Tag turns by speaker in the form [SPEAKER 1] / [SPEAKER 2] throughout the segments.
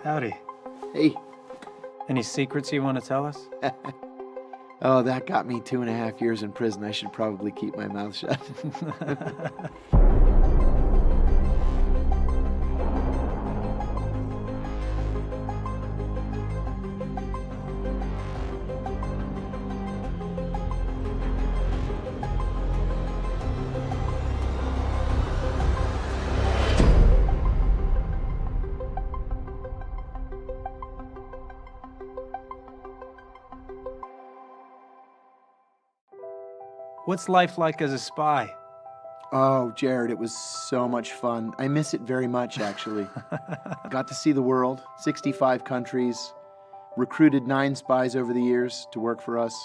[SPEAKER 1] Howdy.
[SPEAKER 2] Hey.
[SPEAKER 1] Any secrets you want to tell us?
[SPEAKER 2] Oh, that got me 2.5 years in prison. I should probably keep my mouth shut.
[SPEAKER 1] What's life like as a spy?
[SPEAKER 2] Oh, Jared, it was so much fun. I miss it very much, actually. Got to see the world, 65 countries, recruited 9 spies over the years to work for us.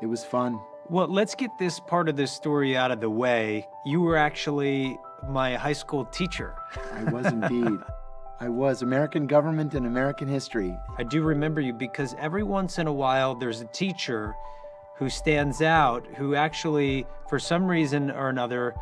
[SPEAKER 2] It was fun.
[SPEAKER 1] Well, let's get this part of the story out of the way. You were actually my high school teacher.
[SPEAKER 2] I was indeed. I was. American government and American history.
[SPEAKER 1] I do remember you because every once in a while there's a teacher who stands out, who actually, for some reason or another,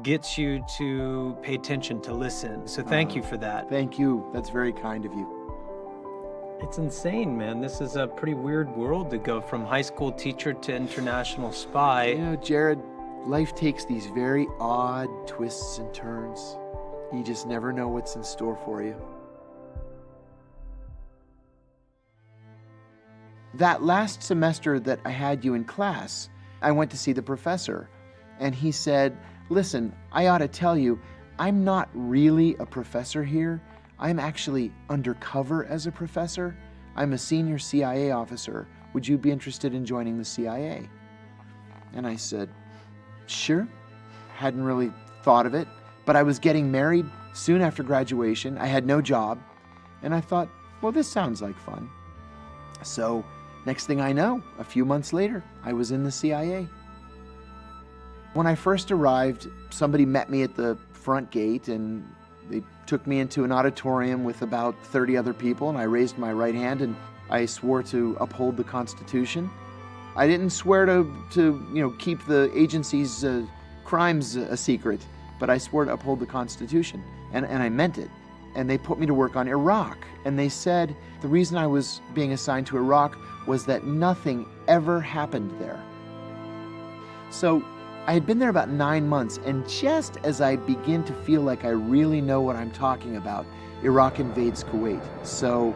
[SPEAKER 1] gets you to pay attention, to listen. So thank you for that.
[SPEAKER 2] Thank you. That's very kind of you.
[SPEAKER 1] It's insane, man. This is a pretty weird world to go from high school teacher to international spy.
[SPEAKER 2] You know, Jared, life takes these very odd twists and turns. You just never know what's in store for you. That last semester that I had you in class, I went to see the professor, and he said, listen, I ought to tell you, I'm not really a professor here. I'm actually undercover as a professor. I'm a senior CIA officer. Would you be interested in joining the CIA? And I said, sure. Hadn't really thought of it, but I was getting married soon after graduation. I had no job, and I thought, well, this sounds like fun. So, next thing I know, a few months later, I was in the CIA. When I first arrived, somebody met me at the front gate and they took me into an auditorium with about 30 other people, and I raised my right hand and I swore to uphold the Constitution. I didn't swear to keep the agency's crimes a secret, but I swore to uphold the Constitution, and I meant it. And they put me to work on Iraq, and they said the reason I was being assigned to Iraq was that nothing ever happened there. So I had been there about 9 months, and just as I begin to feel like I really know what I'm talking about, Iraq invades Kuwait. So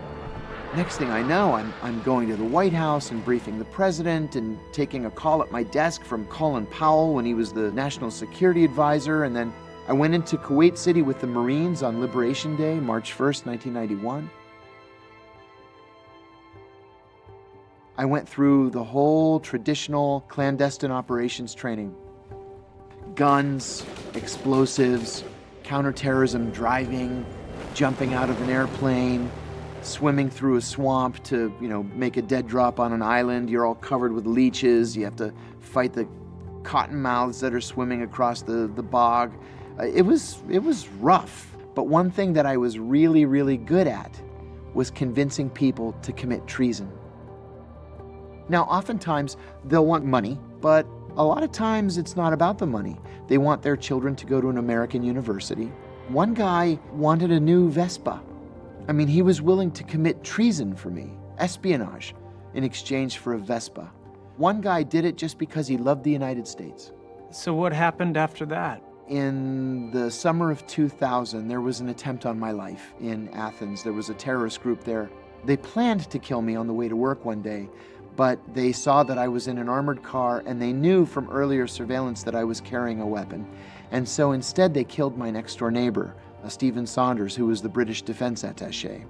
[SPEAKER 2] next thing I know, I'm going to the White House and briefing the president and taking a call at my desk from Colin Powell when he was the National Security Advisor, and then I went into Kuwait City with the Marines on Liberation Day, March 1st, 1991. I went through the whole traditional clandestine operations training. Guns, explosives, counterterrorism driving, jumping out of an airplane, swimming through a swamp to, make a dead drop on an island. You're all covered with leeches. You have to fight the cottonmouths that are swimming across the bog. It was rough, but one thing that I was really, really good at was convincing people to commit treason. Now, oftentimes they'll want money, but a lot of times it's not about the money. They want their children to go to an American university. One guy wanted a new Vespa. I mean, he was willing to commit treason for me, espionage, in exchange for a Vespa. One guy did it just because he loved the United States.
[SPEAKER 1] So what happened after that?
[SPEAKER 2] In the summer of 2000, there was an attempt on my life in Athens. There was a terrorist group there. They planned to kill me on the way to work one day, but they saw that I was in an armored car, and they knew from earlier surveillance that I was carrying a weapon. And so instead they killed my next-door neighbor, Stephen Saunders, who was the British defense attaché.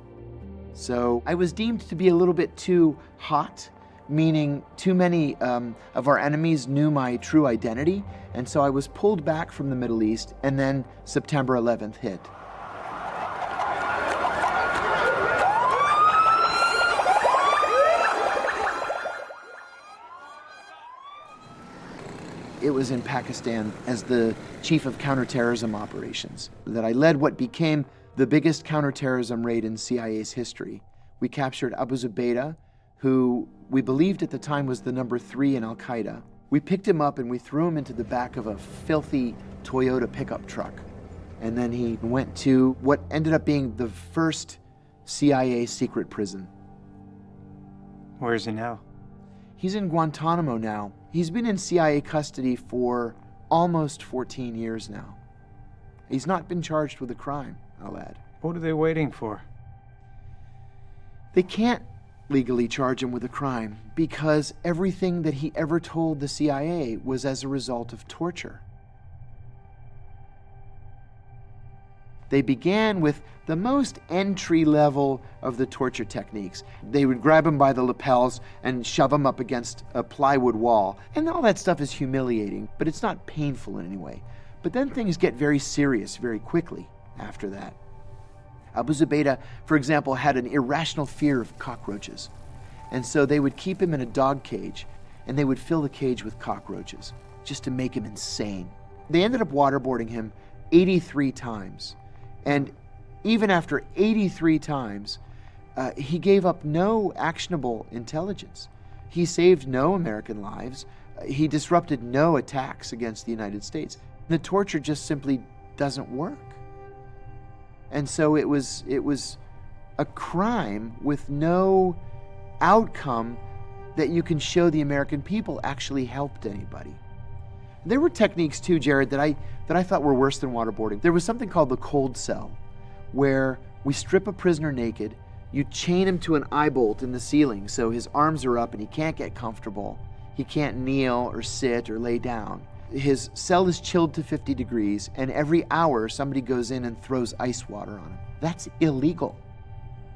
[SPEAKER 2] So I was deemed to be a little bit too hot, meaning too many of our enemies knew my true identity, and so I was pulled back from the Middle East, and then September 11th hit. It was in Pakistan as the chief of counterterrorism operations that I led what became the biggest counterterrorism raid in CIA's history. We captured Abu Zubaydah, who we believed at the time was the number 3 in Al-Qaeda. We picked him up and we threw him into the back of a filthy Toyota pickup truck. And then he went to what ended up being the first CIA secret prison.
[SPEAKER 1] Where is he now?
[SPEAKER 2] He's in Guantanamo now. He's been in CIA custody for almost 14 years now. He's not been charged with a crime, I'll add.
[SPEAKER 1] What are they waiting for?
[SPEAKER 2] They can't legally charge him with a crime because everything that he ever told the CIA was as a result of torture. They began with the most entry level of the torture techniques. They would grab him by the lapels and shove him up against a plywood wall. And all that stuff is humiliating, but it's not painful in any way. But then things get very serious very quickly after that. Abu Zubaydah, for example, had an irrational fear of cockroaches. And so they would keep him in a dog cage, and they would fill the cage with cockroaches just to make him insane. They ended up waterboarding him 83 times. And even after 83 times, he gave up no actionable intelligence. He saved no American lives. He disrupted no attacks against the United States. The torture just simply doesn't work. And so it was a crime with no outcome that you can show the American people actually helped anybody. There were techniques too, Jared, that I thought were worse than waterboarding. There was something called the cold cell, where we strip a prisoner naked, you chain him to an eye bolt in the ceiling so his arms are up and he can't get comfortable. He can't kneel or sit or lay down. His cell is chilled to 50 degrees, and every hour somebody goes in and throws ice water on him. That's illegal.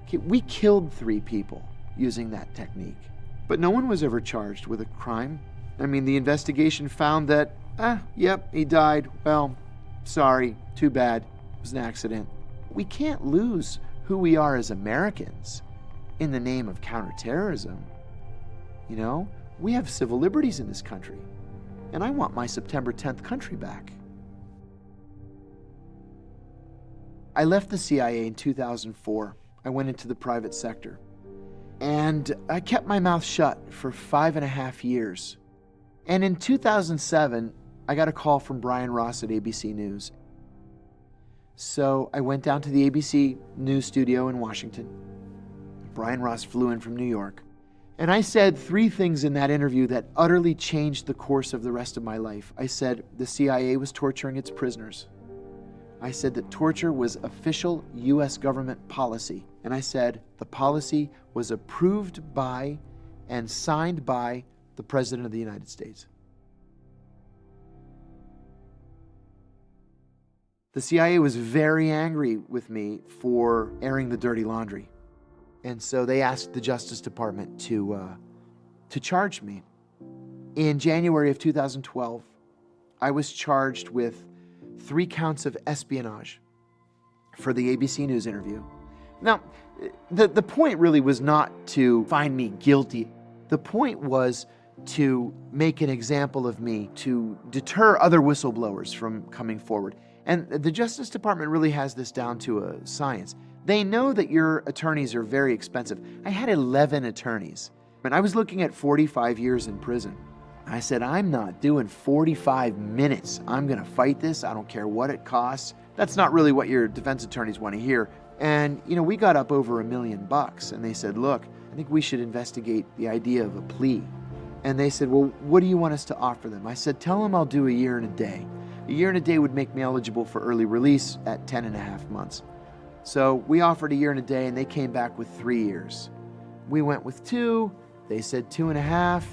[SPEAKER 2] Okay, we killed 3 people using that technique, but no one was ever charged with a crime. I mean, the investigation found that, yep, he died. Well, sorry, too bad. It was an accident. We can't lose who we are as Americans in the name of counterterrorism. You know, we have civil liberties in this country, and I want my September 10th country back. I left the CIA in 2004. I went into the private sector, and I kept my mouth shut for 5.5 years. And in 2007, I got a call from Brian Ross at ABC News. So I went down to the ABC News studio in Washington. Brian Ross flew in from New York. And I said 3 things in that interview that utterly changed the course of the rest of my life. I said the CIA was torturing its prisoners. I said that torture was official U.S. government policy. And I said the policy was approved by and signed by the President of the United States. The CIA was very angry with me for airing the dirty laundry. And so they asked the Justice Department to charge me. In January of 2012, I was charged with 3 counts of espionage for the ABC News interview. Now, the point really was not to find me guilty. The point was to make an example of me, to deter other whistleblowers from coming forward. And the Justice Department really has this down to a science. They know that your attorneys are very expensive. I had 11 attorneys, and I was looking at 45 years in prison. I said, I'm not doing 45 minutes. I'm gonna fight this. I don't care what it costs. That's not really what your defense attorneys want to hear. And, you know, we got up over $1 million, and they said, look, I think we should investigate the idea of a plea. And they said, well, what do you want us to offer them? I said, tell them I'll do 1 year and a day. 1 year and a day would make me eligible for early release at 10.5 months. So we offered 1 year and a day, and they came back with 3 years. We went with 2, they said 2.5,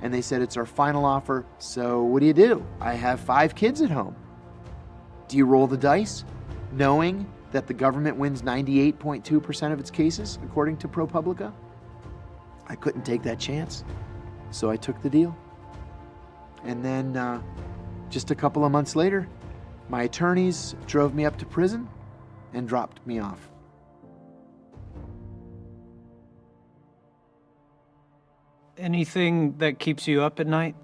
[SPEAKER 2] and they said it's our final offer, so what do? I have 5 kids at home. Do you roll the dice, knowing that the government wins 98.2% of its cases, according to ProPublica? I couldn't take that chance, so I took the deal. And then just a couple of months later, my attorneys drove me up to prison and dropped me off.
[SPEAKER 1] Anything that keeps you up at night?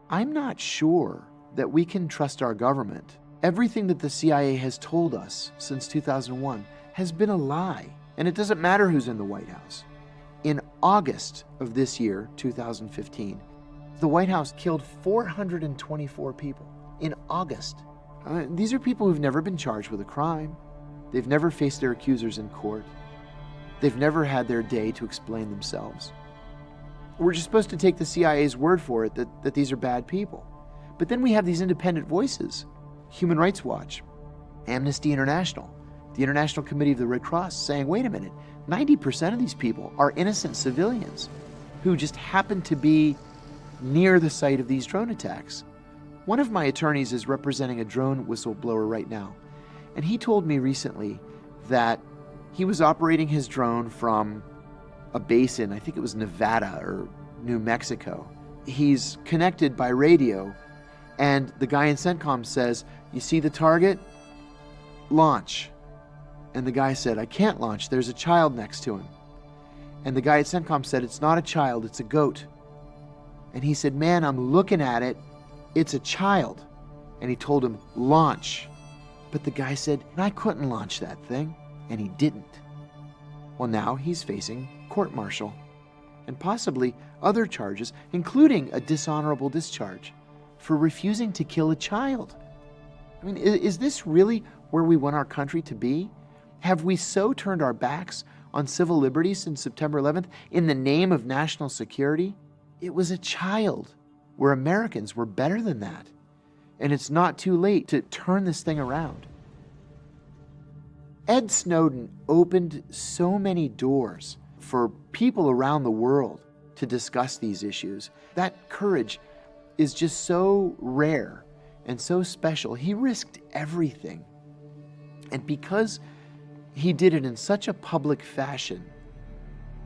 [SPEAKER 2] I'm not sure that we can trust our government. Everything that the CIA has told us since 2001 has been a lie, and it doesn't matter who's in the White House. In August of this year, 2015, the White House killed 424 people. In August. These are people who've never been charged with a crime. They've never faced their accusers in court. They've never had their day to explain themselves. We're just supposed to take the CIA's word for it that these are bad people. But then we have these independent voices. Human Rights Watch, Amnesty International, the International Committee of the Red Cross saying, wait a minute, 90% of these people are innocent civilians who just happen to be near the site of these drone attacks. One of my attorneys is representing a drone whistleblower right now, and he told me recently that he was operating his drone from a base in, I think it was Nevada or New Mexico. He's connected by radio, and the guy in CENTCOM says, you see the target? Launch. And the guy said, I can't launch, there's a child next to him. And the guy at CENTCOM said, it's not a child, it's a goat. And he said, man, I'm looking at it, it's a child. And he told him, launch. But the guy said, I couldn't launch that thing. And he didn't. Well, now he's facing court-martial and possibly other charges, including a dishonorable discharge for refusing to kill a child. I mean, is this really where we want our country to be? Have we so turned our backs on civil liberties since September 11th in the name of national security? It was a child. We're Americans. We're better than that. And it's not too late to turn this thing around. Ed Snowden opened so many doors for people around the world to discuss these issues. That courage is just so rare and so special. He risked everything. And because he did it in such a public fashion,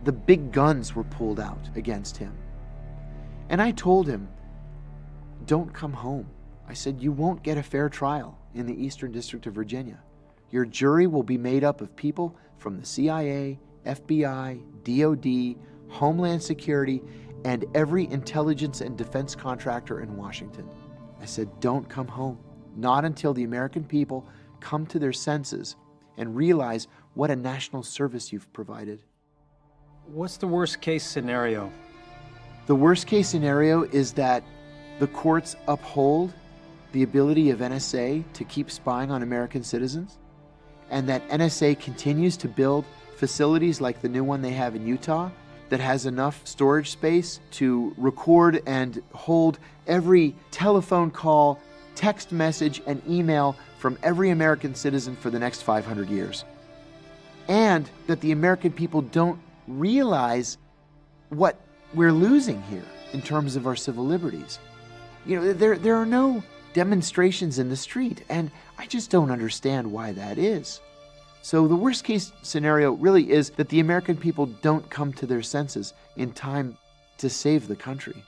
[SPEAKER 2] the big guns were pulled out against him. And I told him, don't come home. I said, you won't get a fair trial in the Eastern District of Virginia. Your jury will be made up of people from the CIA, FBI, DOD, Homeland Security, and every intelligence and defense contractor in Washington. I said, don't come home. Not until the American people come to their senses and realize what a national service you've provided.
[SPEAKER 1] What's the worst case scenario?
[SPEAKER 2] The worst case scenario is that the courts uphold the ability of NSA to keep spying on American citizens, and that NSA continues to build facilities like the new one they have in Utah that has enough storage space to record and hold every telephone call, text message, and email from every American citizen for the next 500 years. And that the American people don't realize what we're losing here in terms of our civil liberties. You know, there are no demonstrations in the street, and I just don't understand why that is. So the worst case scenario really is that the American people don't come to their senses in time to save the country.